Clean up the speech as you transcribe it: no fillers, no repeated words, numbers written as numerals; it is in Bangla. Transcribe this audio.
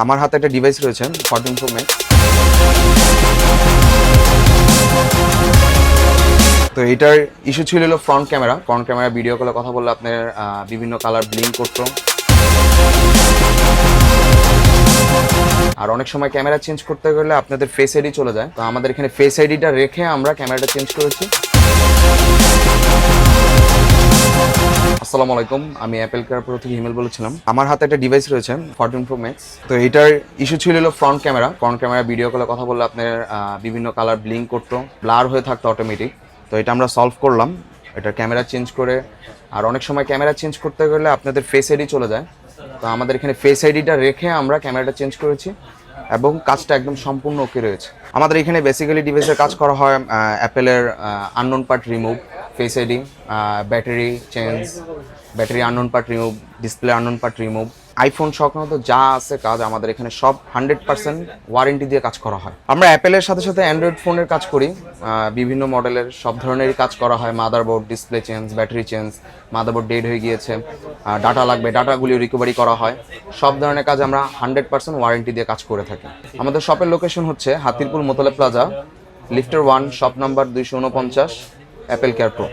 আমার হাতে একটা ডিভাইস রয়েছে 14 Pro Max। তো এটার ইস্যু ছিল হলো ফ্রন্ট ক্যামেরা ভিডিও কলে কথা বললে আপনার বিভিন্ন কালার ব্লিঙ্ক করতো, আর অনেক সময় ক্যামেরা চেঞ্জ করতে গেলে আপনাদের ফেস আইডি চলে যায়। তো আমাদের এখানে ফেস আইডিটা রেখে আমরা ক্যামেরাটা চেঞ্জ করেছি। আসসালামু আলাইকুম, আমি অ্যাপেল কেয়ারপ্রো থেকে হিমেল বলেছিলাম। আমার হাতে একটা ডিভাইস রয়েছে 14 Pro Max। তো এটার ইস্যু ছিল হলো ফ্রন্ট ক্যামেরা ভিডিও কলে কথা বললে আপনার বিভিন্ন কালার ব্লিঙ্ক করতো, ব্লার হয়ে থাকতো অটোমেটিক। তো এটা আমরা সলভ করলাম, এটা ক্যামেরা চেঞ্জ করে। আর অনেক সময় ক্যামেরা চেঞ্জ করতে গেলে আপনাদের ফেস আইডি চলে যায়। তো আমাদের এখানে ফেস আইডিটা রেখে আমরা ক্যামেরাটা চেঞ্জ করেছি এবং কাজটা একদম সম্পূর্ণ ওকে রয়েছে। আমাদের এখানে বেসিক্যালি ডিভাইসের কাজ করা হয় অ্যাপেলের unknown part remove, face ID, battery change, battery unknown part remove, display unknown part remove, iPhone সংক্রান্ত যা আছে কাজ আমাদের এখানে সব 100% ওয়ারেন্টি দিয়ে কাজ করা হয়। আমরা অ্যাপেলের সাথে সাথে অ্যান্ড্রয়েড ফোনের কাজ করি, বিভিন্ন মডেলের সব ধরনেরই কাজ করা হয়। Motherboard, display change, battery change, motherboard dead হয়ে গিয়েছে, ডাটা লাগবে, ডাটাগুলি রিকভারি করা হয়। সব ধরনের কাজ আমরা 100% ওয়ারেন্টি দিয়ে কাজ করে থাকি। আমাদের শপের লোকেশন হচ্ছে Hatirpool Motaleb plaza, লিফটার 1, shop number 249, Apple কেয়ারপ্রো।